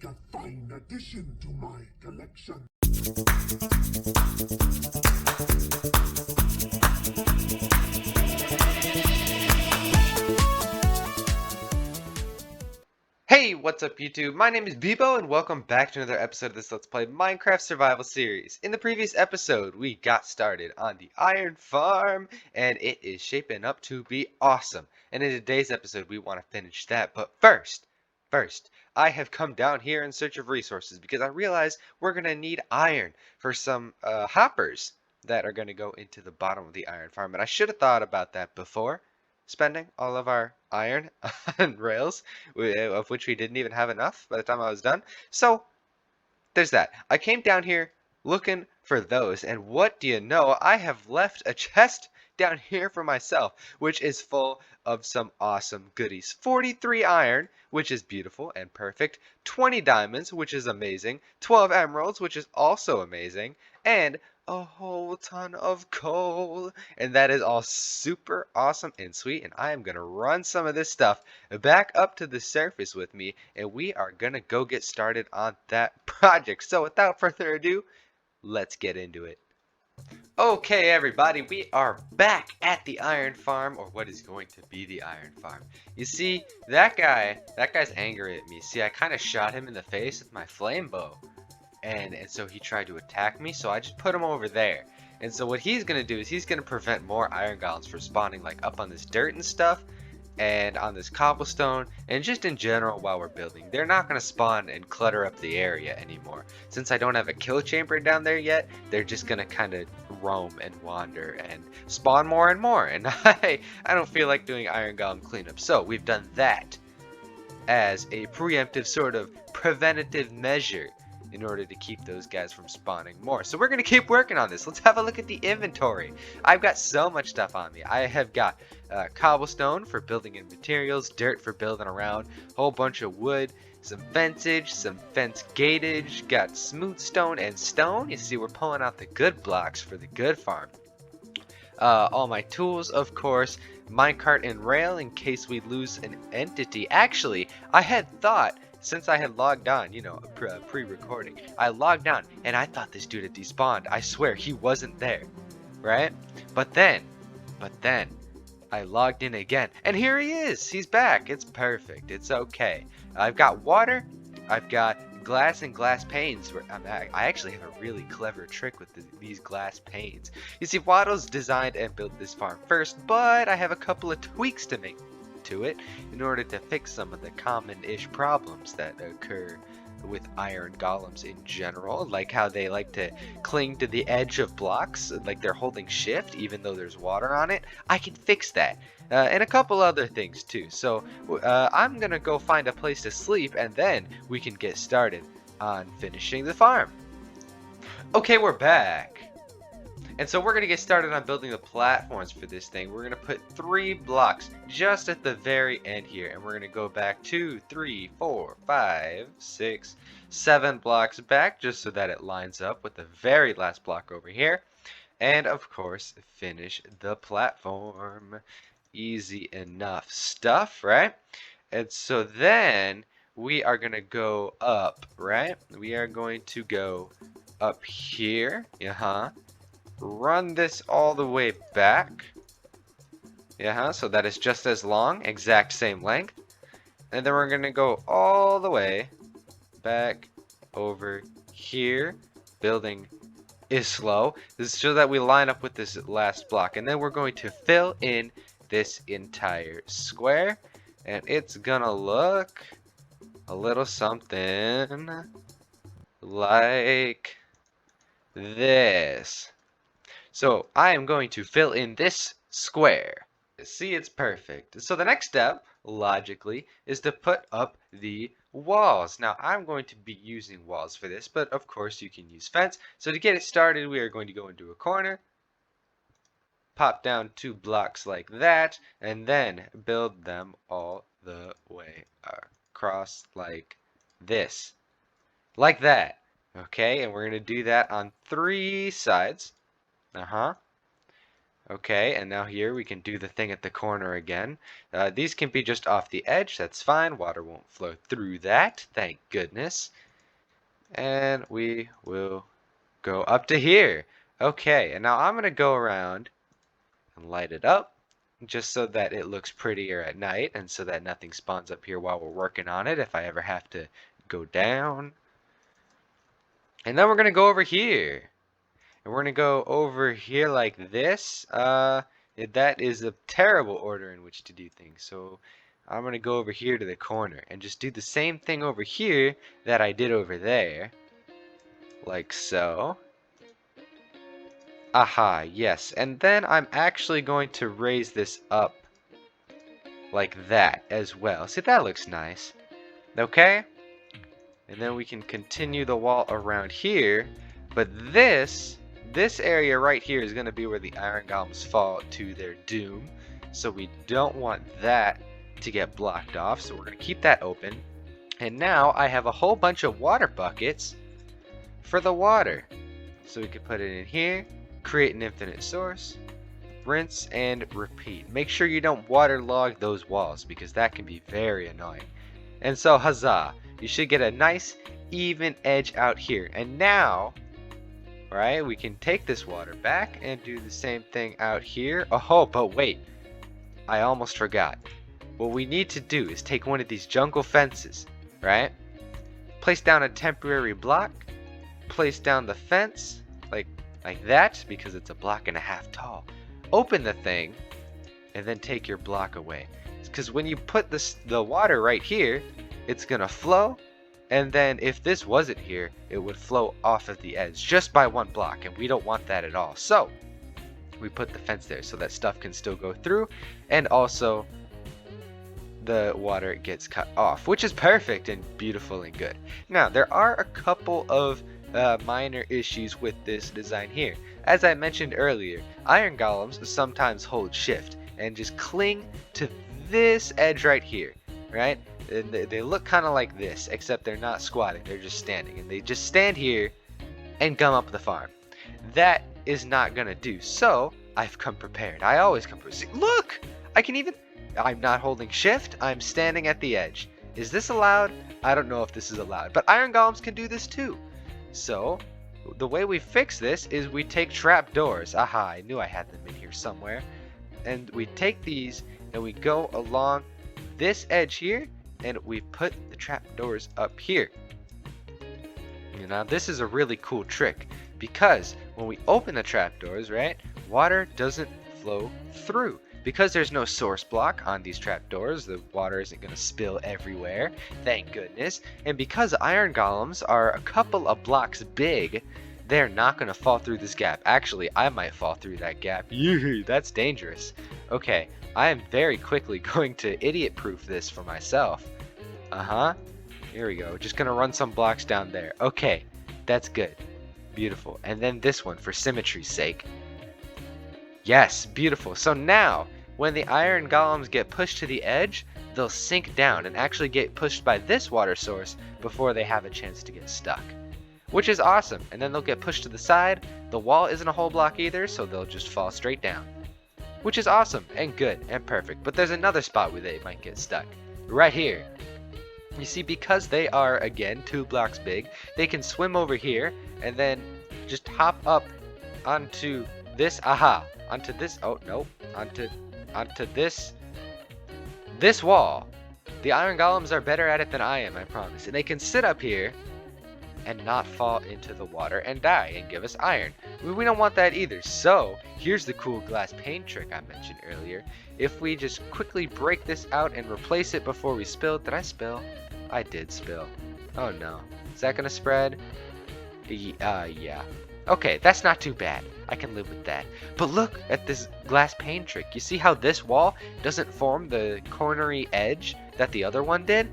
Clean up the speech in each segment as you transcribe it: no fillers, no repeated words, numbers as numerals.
a fine addition to my collection. Hey, what's up YouTube? My name is Bebo and welcome back to another episode of this Let's Play Minecraft Survival Series. In the previous episode, we got started on the iron farm and it is shaping up to be awesome. And in today's episode, we want to finish that. But first, I have come down here in search of resources because I realize we're going to need iron for some hoppers that are going to go into the bottom of the iron farm. And I should have thought about that before spending all of our iron on rails, of which we didn't even have enough by the time I was done. So there's that. I came down here looking for those, and what do you know? I have left a chest down here for myself, which is full of some awesome goodies. 43 iron, which is beautiful and perfect, 20 diamonds, which is amazing, 12 emeralds, which is also amazing, and a whole ton of coal. And that is all super awesome and sweet, and I am going to run some of this stuff back up to the surface with me, and we are going to go get started on that project. So without further ado, let's get into it. Okay, everybody, we are back at the iron farm, or what is going to be the iron farm. You see, that guy's angry at me. See, I kind of shot him in the face with my flame bow, and so he tried to attack me, so I just put him over there. And so what he's gonna do is he's gonna prevent more iron golems from spawning like up on this dirt and stuff, and on this cobblestone, and just in general while we're building. They're not going to spawn and clutter up the area anymore. Since I don't have a kill chamber down there yet, they're just going to kind of roam and wander and spawn more and more. And I don't feel like doing iron golem cleanup. So we've done that as a preemptive sort of preventative measure in order to keep those guys from spawning more. So we're going to keep working on this. Let's have a look at the inventory. I've got so much stuff on me. I have got cobblestone for building in materials, dirt for building around, a whole bunch of wood, some fencage, some fence gatage, got smooth stone and stone. You see, we're pulling out the good blocks for the good farm. All my tools, of course, minecart and rail in case we lose an entity. Actually, I had thought, since I had logged on, you know, pre-recording, I logged on and I thought this dude had despawned. I swear he wasn't there, right? But then, I logged in again and here he is. He's back. It's perfect. It's okay. I've got water. I've got glass and glass panes. I actually have a really clever trick with these glass panes. You see, Wattles designed and built this farm first, but I have a couple of tweaks to make to it in order to fix some of the common-ish problems that occur with iron golems in general, like how they like to cling to the edge of blocks like they're holding shift even though there's water on it. I can fix that, and a couple other things too. So I'm gonna go find a place to sleep and then we can get started on finishing the farm. Okay, we're back. And so we're going to get started on building the platforms for this thing. We're going to put 3 blocks just at the very end here. And we're going to go back 2, 3, 4, 5, 6, 7 blocks back just so that it lines up with the very last block over here. And of course, finish the platform. Easy enough stuff, right? And so then we are going to go up, right? We are going to go up here. Run this all the way back. So that is just as long, exact same length. And then we're going to go all the way back over here. Building is slow. This is so that we line up with this last block. And then we're going to fill in this entire square. And it's going to look a little something like this. So I am going to fill in this square. See, it's perfect. So the next step, logically, is to put up the walls. Now I'm going to be using walls for this, but of course you can use fence. So to get it started, we are going to go into a corner, pop down 2 blocks like that, and then build them all the way across like this. Like that. Okay, and we're going to do that on 3 sides. Okay, and now here we can do the thing at the corner again. These can be just off the edge, that's fine. Water won't flow through that, thank goodness. And we will go up to here. Okay, and now I'm going to go around and light it up just so that it looks prettier at night and so that nothing spawns up here while we're working on it if I ever have to go down. And then we're going to go over here. And we're going to go over here like this. That is a terrible order in which to do things. So I'm going to go over here to the corner and just do the same thing over here that I did over there. Like so. Aha, yes. And then I'm actually going to raise this up like that as well. See, that looks nice. Okay? And then we can continue the wall around here. But this area right here is going to be where the iron golems fall to their doom. So we don't want that to get blocked off. So we're going to keep that open. And now I have a whole bunch of water buckets for the water. So we can put it in here, create an infinite source, rinse and repeat. Make sure you don't waterlog those walls because that can be very annoying. And so huzzah, you should get a nice even edge out here. And now, right, we can take this water back and do the same thing out here. Oh, but wait, I almost forgot. What we need to do is take one of these jungle fences, right? Place down a temporary block, place down the fence, like that, because it's a block and a half tall. Open the thing, and then take your block away. Because when you put the water right here, it's gonna flow, and then if this wasn't here, it would flow off of the edge just by one block, and we don't want that at all. So we put the fence there so that stuff can still go through, and also the water gets cut off, which is perfect and beautiful and good. Now there are a couple of minor issues with this design here. As I mentioned earlier, iron golems sometimes hold shift and just cling to this edge right here, right? And they look kind of like this, except they're not squatting, they're just standing, and they just stand here and gum up the farm. That is not gonna do. So I've come prepared. I always come prepared. See, look, I'm not holding shift, I'm standing at the edge. Is this allowed? I don't know if this is allowed, but iron golems can do this too. So the way we fix this is we take trapdoors. Aha, I knew I had them in here somewhere. And we take these and we go along this edge here and we put the trapdoors up here. Now this is a really cool trick because when we open the trapdoors, right, water doesn't flow through. Because there's no source block on these trapdoors, the water isn't going to spill everywhere, thank goodness. And because iron golems are a couple of blocks big, they're not going to fall through this gap. Actually, I might fall through that gap. Yoo-hoo, that's dangerous. Okay, I am very quickly going to idiot-proof this for myself. Here we go. Just going to run some blocks down there. Okay, that's good. Beautiful. And then this one for symmetry's sake. Yes, beautiful. So now, when the iron golems get pushed to the edge, they'll sink down and actually get pushed by this water source before they have a chance to get stuck. Which is awesome. And then they'll get pushed to the side. The wall isn't a whole block either, so they'll just fall straight down. Which is awesome and good and perfect. But there's another spot where they might get stuck. Right here. You see, because they are, again, 2 blocks big, they can swim over here and then just hop up onto this, onto this, oh no, onto this wall. The iron golems are better at it than I am, I promise. And they can sit up here and not fall into the water and die and give us iron. We don't want that either. So here's the cool glass pane trick I mentioned earlier. If we just quickly break this out and replace it before we spill. Did I spill? I did spill. Oh no. Is that gonna spread? Yeah. Okay, that's not too bad. I can live with that. But look at this glass pane trick. You see how this wall doesn't form the cornery edge that the other one did?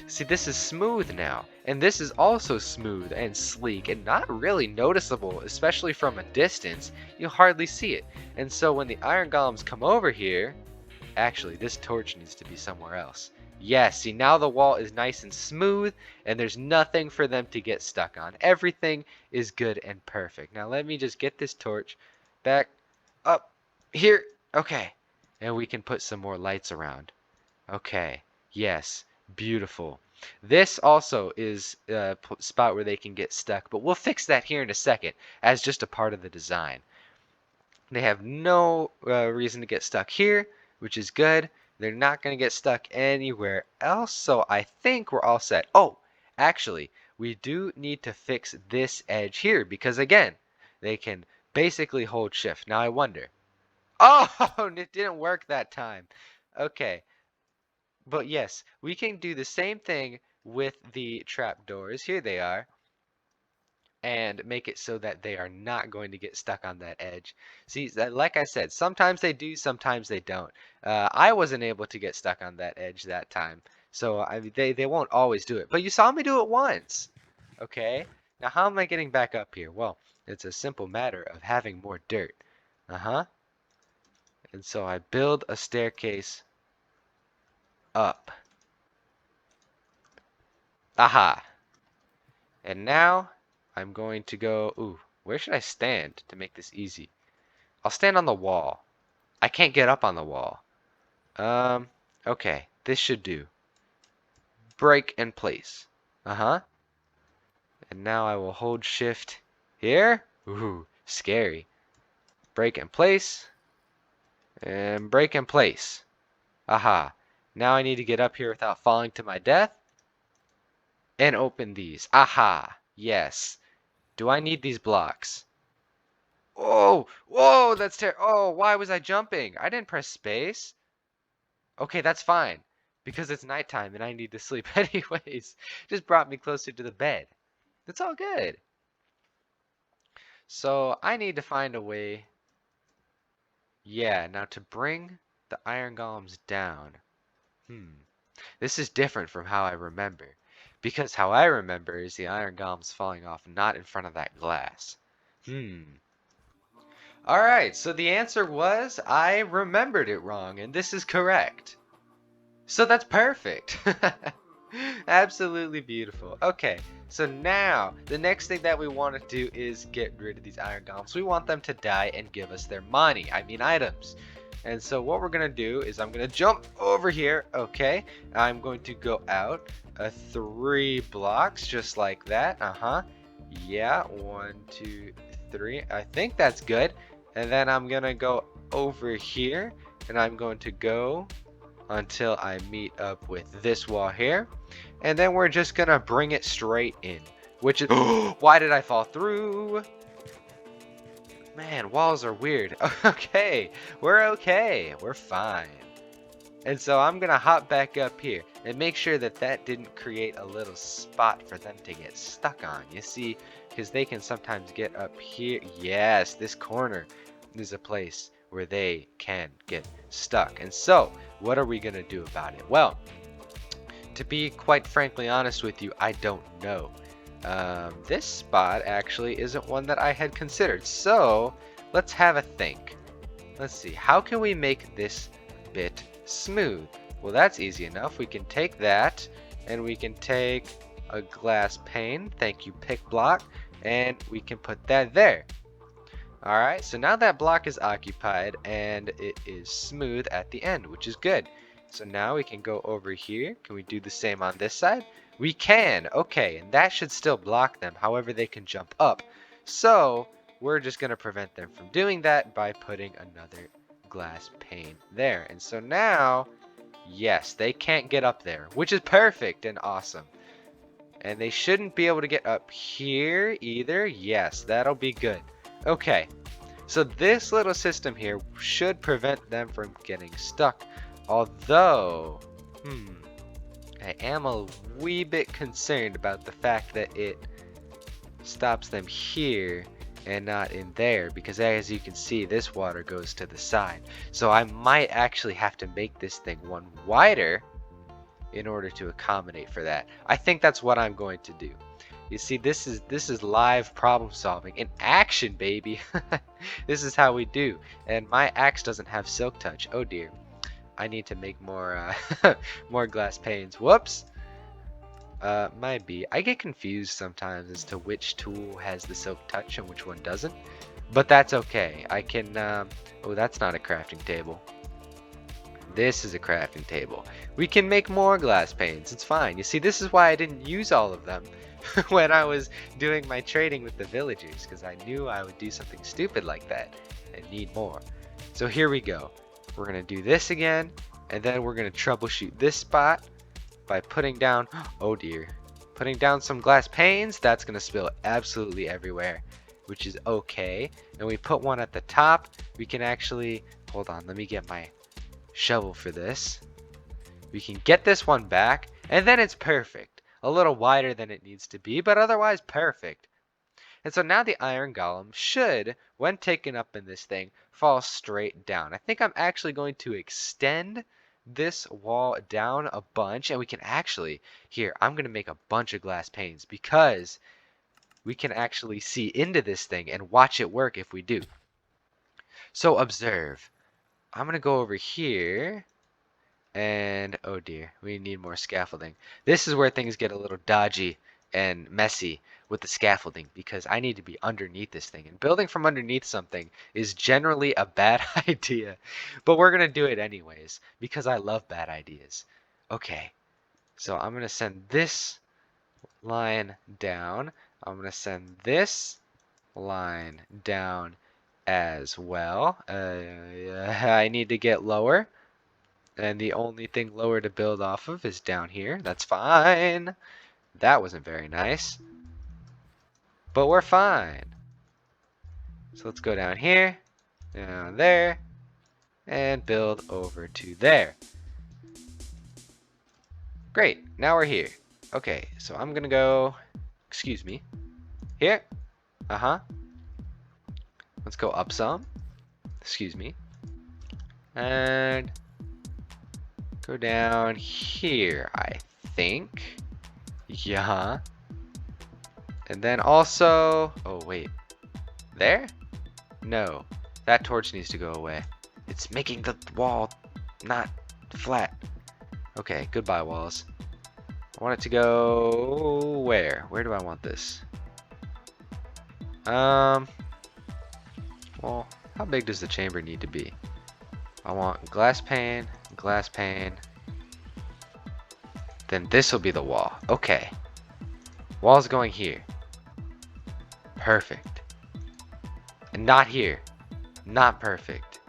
See, this is smooth now. And this is also smooth and sleek and not really noticeable, especially from a distance. You hardly see it. And so when the iron golems come over here, actually this torch needs to be somewhere else. Yes, see, now the wall is nice and smooth and there's nothing for them to get stuck on. Everything is good and perfect. Now let me just get this torch back up Here. Okay. And we can put some more lights around. Okay. Yes. Beautiful. This also is a spot where they can get stuck, but we'll fix that here in a second as just a part of the design. They have no reason to get stuck here, which is good. They're not going to get stuck anywhere else, so I think we're all set. Oh, actually, we do need to fix this edge here because, again, they can basically hold shift. Now I wonder. Oh, it didn't work that time. Okay, but yes, we can do the same thing with the trapdoors. Here they are. And make it so that they are not going to get stuck on that edge. See, like I said, sometimes they do, sometimes they don't. I wasn't able to get stuck on that edge that time, so I mean, they won't always do it. But you saw me do it once. Okay, now how am I getting back up here? Well, it's a simple matter of having more dirt. Uh-huh. And so I build a staircase up. Aha. And now I'm going to go, ooh, where should I stand to make this easy? I'll stand on the wall. I can't get up on the wall. Okay, this should do. Break and place. Uh-huh. And now I will hold shift here. Ooh, scary. Break and place. And break and place. Aha. Now I need to get up here without falling to my death. And open these. Aha. Yes. Do I need these blocks? Oh, whoa, that's terrible. Oh, why was I jumping? I didn't press space. Okay, that's fine. Because it's nighttime and I need to sleep anyways. Just brought me closer to the bed. It's all good. So I need to find a way. Yeah, now to bring the iron golems down. This is different from how I remember. Because how I remember is the iron golems falling off not in front of that glass. Alright, so the answer was I remembered it wrong, and this is correct. So that's perfect. Absolutely beautiful. Okay, so now the next thing that we want to do is get rid of these iron golems. We want them to die and give us their money. I mean items. And so what we're going to do is I'm going to jump over here. Okay, I'm going to go out 3 blocks just like that. Yeah, 1, 2, 3. I think that's good. And then I'm going to go over here and I'm going to go until I meet up with this wall here. And then we're just gonna bring it straight in, which is why did I fall through? Man, walls are weird. Okay, we're fine. And so I'm gonna hop back up here and make sure that that didn't create a little spot for them to get stuck on. You see, because they can sometimes get up here. Yes, this corner is a place where they can get stuck. And so what are we gonna do about it? Well, to be quite frankly honest with you, I don't know. This spot actually isn't one that I had considered, so let's have a think. Let's see, how can we make this bit smooth? Well, that's easy enough. We can take that and we can take a glass pane, thank you pick block, and we can put that there. Alright, so now that block is occupied and it is smooth at the end, which is good. So now we can go over here. Can we do the same on this side? We can! Okay, and that should still block them. However, they can jump up. So we're just going to prevent them from doing that by putting another glass pane there. And so now, yes, they can't get up there, which is perfect and awesome. And they shouldn't be able to get up here either. Yes, that'll be good. Okay, so this little system here should prevent them from getting stuck. Although, I am a wee bit concerned about the fact that it stops them here and not in there, because as you can see, this water goes to the side. So I might actually have to make this thing one wider in order to accommodate for that. I think that's what I'm going to do. You see, this is live problem solving in action, baby. This is how we do. And my axe doesn't have silk touch. Oh dear. I need to make more more glass panes. Whoops. Might be. I get confused sometimes as to which tool has the silk touch and which one doesn't. But that's okay. I can, oh, that's not a crafting table. This is a crafting table. We can make more glass panes. It's fine. You see, this is why I didn't use all of them when I was doing my trading with the villagers, because I knew I would do something stupid like that and need more. So here we go. We're going to do this again, and then we're going to troubleshoot this spot by putting down, oh dear, putting down some glass panes. That's going to spill absolutely everywhere, which is okay. And we put one at the top. We can actually, hold on, let me get my shovel for this. We can get this one back, and then it's perfect. A little wider than it needs to be, but otherwise perfect. And so now the iron golem should, when taken up in this thing, fall straight down. I think I'm actually going to extend this wall down a bunch, and we can actually, here, I'm going to make a bunch of glass panes because we can actually see into this thing and watch it work if we do. So observe. I'm going to go over here. And oh dear, we need more scaffolding. This is where things get a little dodgy and messy with the scaffolding because I need to be underneath this thing. And building from underneath something is generally a bad idea. But we're going to do it anyways because I love bad ideas. Okay, so I'm going to send this line down. I'm going to send this line down as well. I need to get lower. And the only thing lower to build off of is down here. That's fine. That wasn't very nice. But we're fine. So let's go down here, down there, and build over to there. Great, now we're here. Okay, so I'm gonna go, excuse me, here. Let's go up some. Excuse me. And go down here, I think. Yeah. And then also, oh wait, there? No, that torch needs to go away. It's making the wall not flat. Okay, goodbye walls. I want it to go where? Where do I want this? Well, how big does the chamber need to be? I want glass pane, then this will be the wall. Okay. Wall's going here. Perfect. And not here. Not perfect.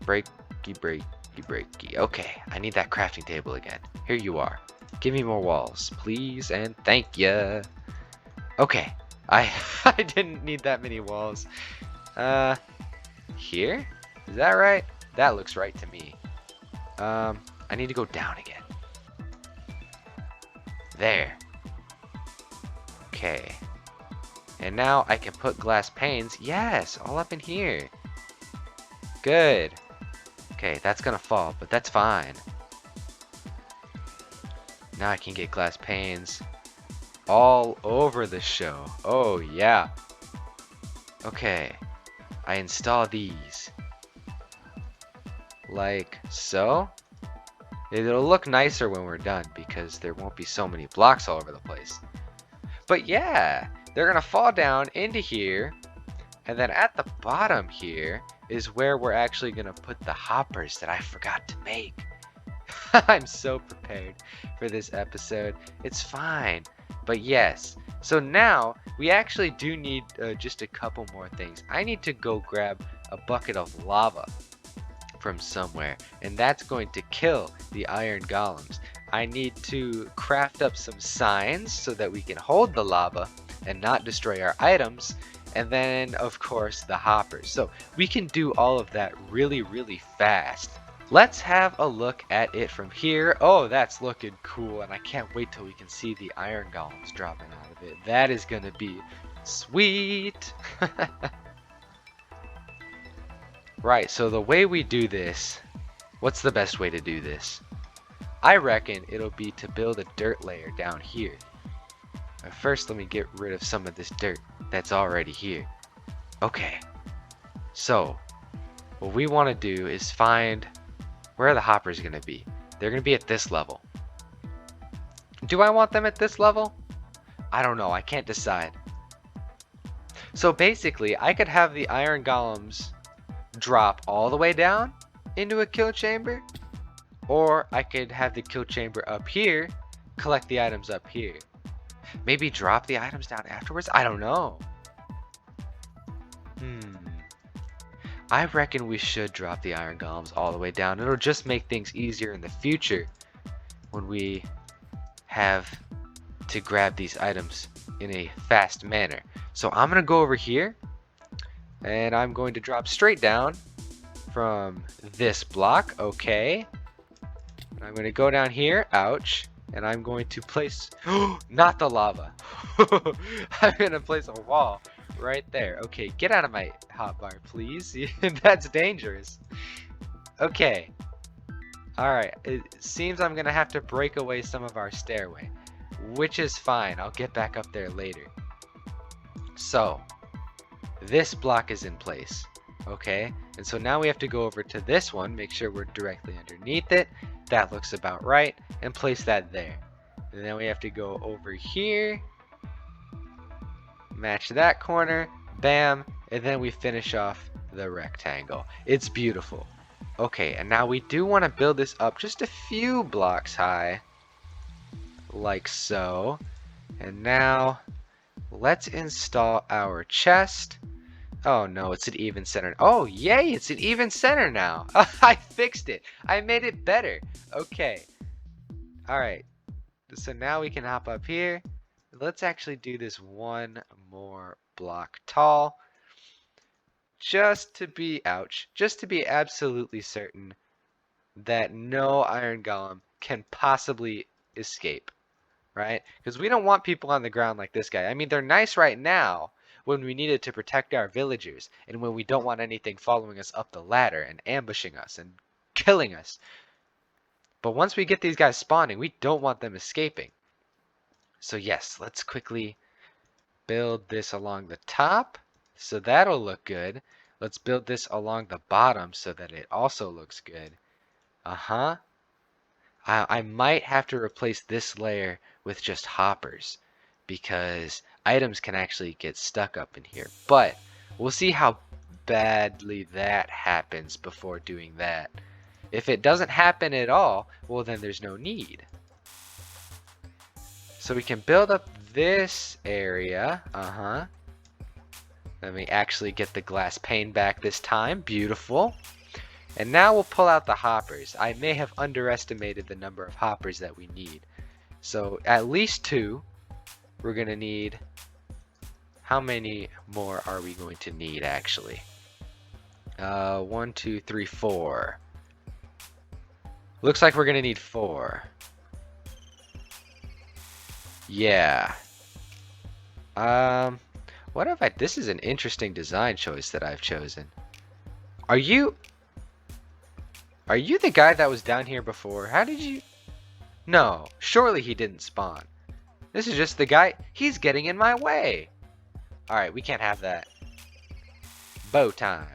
Breaky. Okay, I need that crafting table again. Here you are. Give me more walls, please, and thank ya. Okay. I didn't need that many walls. Here? Is that right? That looks right to me. I need to go down again. There. Okay. And now I can put glass panes. Yes, all up in here. Good. Okay, that's gonna fall, but that's fine. Now I can get glass panes all over the show. Oh, yeah. Okay. I install these. Like so. It'll look nicer when we're done because there won't be so many blocks all over the place. But yeah, they're gonna fall down into here, and then at the bottom here is where we're actually gonna put the hoppers that I forgot to make. I'm so prepared for this episode. It's fine. But yes, so now we actually do need just a couple more things. I need to go grab a bucket of lava from somewhere, and that's going to kill the iron golems. I need to craft up some signs so that we can hold the lava and not destroy our items, and then of course the hoppers. So we can do all of that really fast. Let's have a look at it from here. Oh, that's looking cool, and I can't wait till we can see the iron golems dropping out of it. That is gonna be sweet. Right, so the way we do this, what's the best way to do this? I reckon it'll be to build a dirt layer down here. But first, let me get rid of some of this dirt that's already here. Okay, so what we want to do is find where are the hoppers going to be. They're going to be at this level. Do I want them at this level? I don't know, I can't decide. So basically, I could have the iron golems drop all the way down into a kill chamber, or I could have the kill chamber up here, collect the items up here. Maybe drop the items down afterwards? I don't know. I reckon we should drop the iron golems all the way down. It'll just make things easier in the future when we have to grab these items in a fast manner. So I'm gonna go over here and I'm going to drop straight down from this block. Okay. I'm gonna go down here, ouch, and I'm going to place, not the lava. I'm gonna place a wall right there. Okay, get out of my hotbar, please. That's dangerous. Okay. Alright, it seems I'm gonna have to break away some of our stairway, which is fine. I'll get back up there later. So, this block is in place. Okay, and so now we have to go over to this one, make sure we're directly underneath it. That looks about right, and place that there. And then we have to go over here, match that corner, bam, and then we finish off the rectangle. It's beautiful. Okay, and now we do want to build this up just a few blocks high, like so. And now let's install our chest. Oh no, it's an even center. Oh yay, it's an even center now. I fixed it. I made it better. Okay. Alright. So now we can hop up here. Let's actually do this one more block tall. Just to be, ouch, just to be absolutely certain that no iron golem can possibly escape. Right? Because we don't want people on the ground like this guy. I mean, they're nice right now when we need it to protect our villagers and when we don't want anything following us up the ladder and ambushing us and killing us. But once we get these guys spawning, we don't want them escaping. So yes, let's quickly build this along the top so that'll look good. Let's build this along the bottom so that it also looks good. I might have to replace this layer with just hoppers because items can actually get stuck up in here. But we'll see how badly that happens before doing that. If it doesn't happen at all, well then there's no need. So we can build up this area. Let me actually get the glass pane back this time. Beautiful. And now we'll pull out the hoppers. I may have underestimated the number of hoppers that we need. So at least 2. We're going to need... How many more are we going to need actually? 1, 2, 3, 4. Looks like we're going to need 4. Yeah. What if I... This is an interesting design choice that I've chosen. Are you the guy that was down here before? How did you... No, surely he didn't spawn. This is just the guy. He's getting in my way. Alright, we can't have that. Bow time.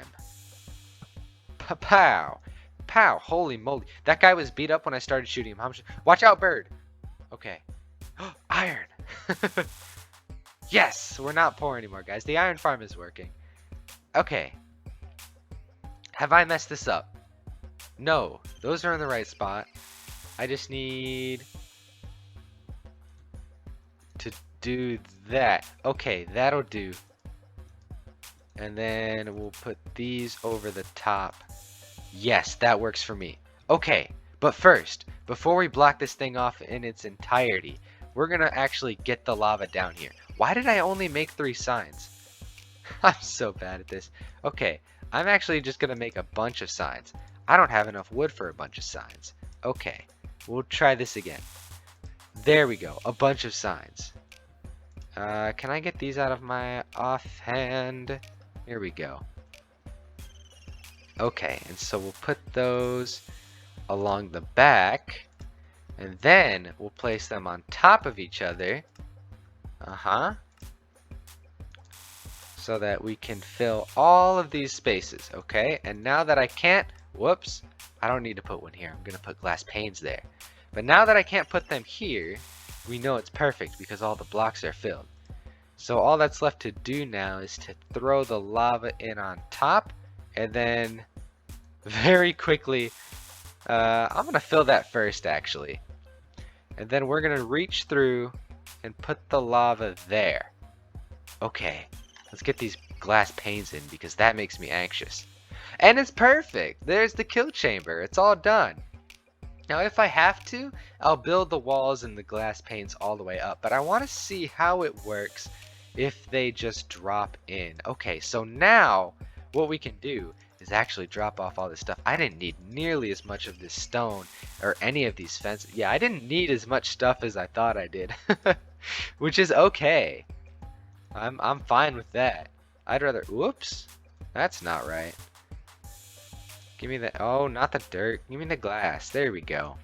Pow. Pow. Holy moly. That guy was beat up when I started shooting him. How much... Watch out, bird. Okay. Iron. Yes, we're not poor anymore, guys. The iron farm is working. Okay. Have I messed this up? No, those are in the right spot. I just need to do that. Okay, that'll do. And then we'll put these over the top. Yes, that works for me. Okay, but first, before we block this thing off in its entirety, we're gonna actually get the lava down here. Why did I only make 3 signs? I'm so bad at this. Okay, I'm actually just gonna make a bunch of signs. I don't have enough wood for a bunch of signs. Okay, we'll try this again. There we go, a bunch of signs. Can I get these out of my offhand? Here we go. Okay, and so we'll put those along the back, and then we'll place them on top of each other. So that we can fill all of these spaces, okay? And now that I can't... Whoops, I don't need to put one here. I'm going to put glass panes there. But now that I can't put them here, we know it's perfect because all the blocks are filled. So all that's left to do now is to throw the lava in on top, and then very quickly, I'm gonna fill that first actually. And then we're gonna reach through and put the lava there. Okay, let's get these glass panes in because that makes me anxious. And it's perfect. There's the kill chamber. It's all done. Now if I have to, I'll build the walls and the glass panes all the way up. But I want to see how it works if they just drop in. Okay, so now what we can do is actually drop off all this stuff. I didn't need nearly as much of this stone or any of these fences. Yeah, I didn't need as much stuff as I thought I did. Which is okay. I'm fine with that. I'd rather, whoops, that's not right. Give me the, oh, not the dirt. Give me the glass. There we go.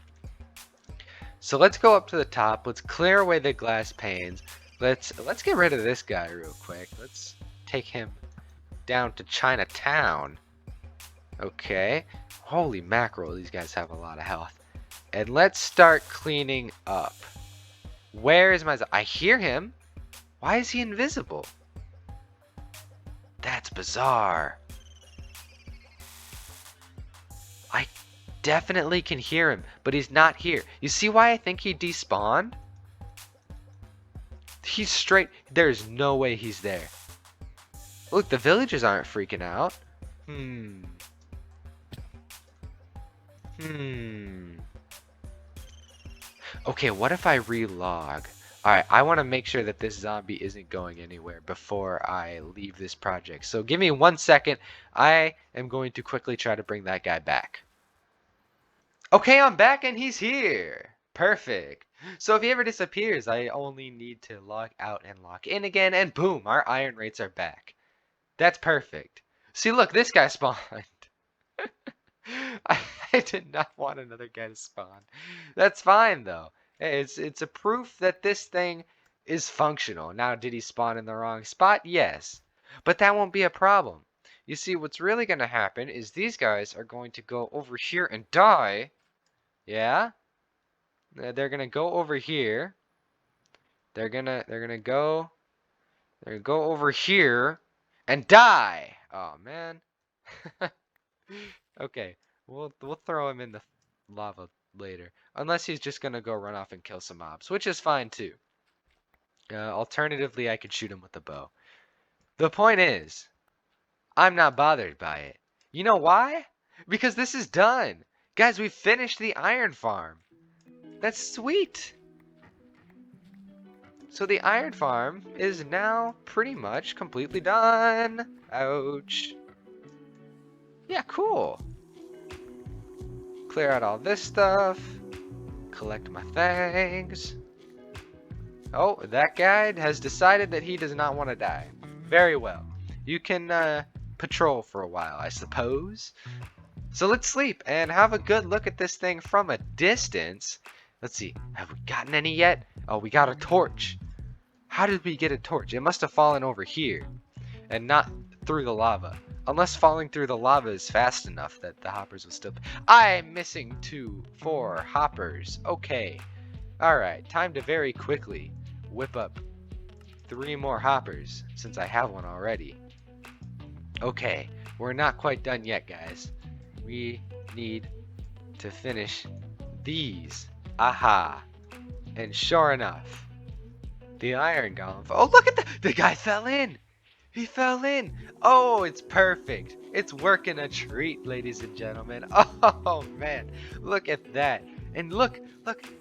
So let's go up to the top. Let's clear away the glass panes. Let's get rid of this guy real quick. Let's take him down to Chinatown. Okay. Holy mackerel, these guys have a lot of health. And let's start cleaning up. Where is my, I hear him. Why is he invisible? That's bizarre. I definitely can hear him, but he's not here. You see why I think he despawned? He's straight. There's no way he's there. Look, the villagers aren't freaking out. Okay, what if I relog? Alright, I want to make sure that this zombie isn't going anywhere before I leave this project. So give me 1 second. I am going to quickly try to bring that guy back. Okay, I'm back and he's here. Perfect. So if he ever disappears, I only need to log out and log in again, and boom, our iron rates are back. That's perfect. See, look, this guy spawned. I did not want another guy to spawn. That's fine though. Hey, it's a proof that this thing is functional. Now, did he spawn in the wrong spot? Yes. But that won't be a problem. You see, what's really going to happen is these guys are going to go over here and die. Yeah? They're going to go over here. They're going to go over here and die. Oh, man. Okay. We'll throw him in the lava later. Unless he's just going to go run off and kill some mobs, which is fine too. Alternatively, I could shoot him with a bow. The point is, I'm not bothered by it. You know why? Because this is done. Guys, we finished the iron farm. That's sweet. So the iron farm is now pretty much completely done. Ouch. Yeah, cool. Clear out all this stuff. Collect my things. Oh, that guy has decided that he does not want to die. Very well. You can patrol for a while, I suppose. So let's sleep and have a good look at this thing from a distance. Let's see. Have we gotten any yet? Oh, we got a torch. How did we get a torch? It must have fallen over here and not through the lava. Unless falling through the lava is fast enough that the hoppers will still... I'm missing 4 hoppers. Okay. Alright, time to very quickly whip up 3 more hoppers since I have one already. Okay, we're not quite done yet, guys. We need to finish these. Aha. And sure enough, the iron golem... Oh, look at the guy fell in! He fell in! Oh, it's perfect! It's working a treat, ladies and gentlemen. Oh, man. Look at that. And look,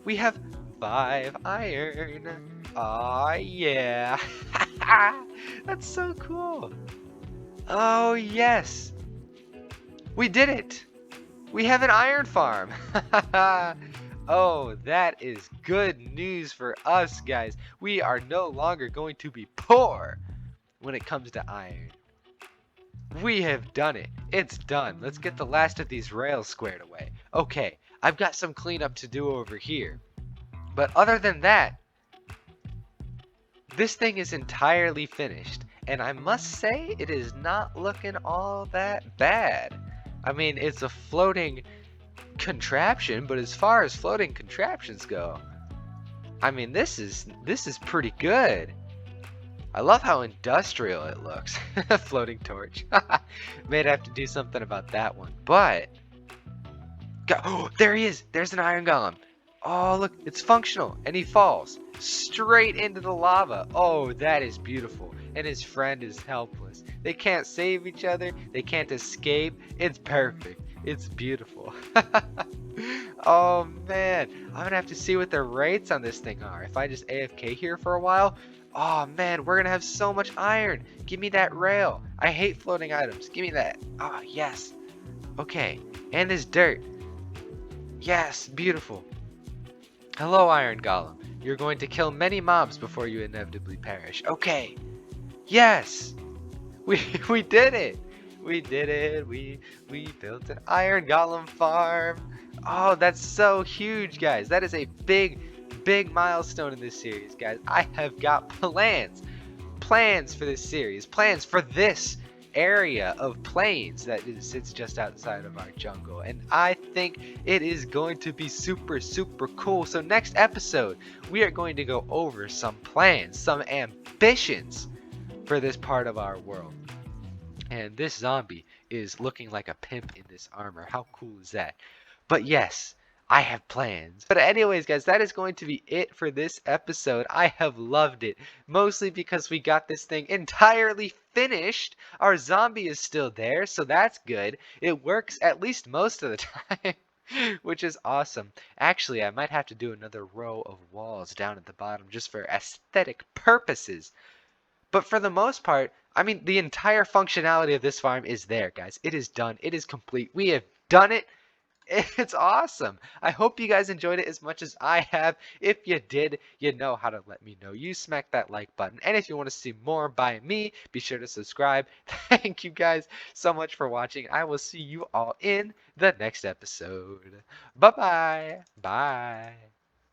we have 5 iron. Aw, yeah. That's so cool. Oh, yes. We did it. We have an iron farm. Oh, that is good news for us, guys. We are no longer going to be poor when it comes to iron. We have done it. It's done. Let's get the last of these rails squared away. Okay, I've got some cleanup to do over here. But other than that, this thing is entirely finished. And I must say, it is not looking all that bad. I mean, it's a floating contraption, but as far as floating contraptions go, I mean, this is pretty good. I love how industrial it looks. Floating torch. May have to do something about that one. But oh, there he is. There's an iron golem. Oh, look, it's functional. And he falls straight into the lava. Oh, that is beautiful. And his friend is helpless. They can't save each other. They can't escape. It's perfect. It's beautiful. Oh, man. I'm going to have to see what the rates on this thing are. If I just AFK here for a while. Oh, man, we're going to have so much iron. Give me that rail. I hate floating items. Give me that. Oh, yes. Okay. And this dirt. Yes, beautiful. Hello, Iron Golem. You're going to kill many mobs before you inevitably perish. Okay. Yes. We did it. We did it. We built an Iron Golem farm. Oh, that's so huge, guys. That is a big milestone in this series, guys. I have got plans for this series, plans for this area of plains that sits just outside of our jungle, and I think it is going to be super cool. So next episode we are going to go over some plans, some ambitions for this part of our world. And this zombie is looking like a pimp in this armor. How cool is that? But yes, I have plans. But anyways, guys, that is going to be it for this episode. I have loved it, mostly because we got this thing entirely finished. Our zombie is still there, so that's good. It works at least most of the time, which is awesome. Actually, I might have to do another row of walls down at the bottom just for aesthetic purposes. But for the most part, I mean, the entire functionality of this farm is there, guys. It is done. It is complete. We have done it. It's awesome. I hope you guys enjoyed it as much as I have. If you did, you know how to let me know. You smack that like button. And if you want to see more by me, be sure to subscribe. Thank you guys so much for watching. I will see you all in the next episode. Bye-bye. Bye.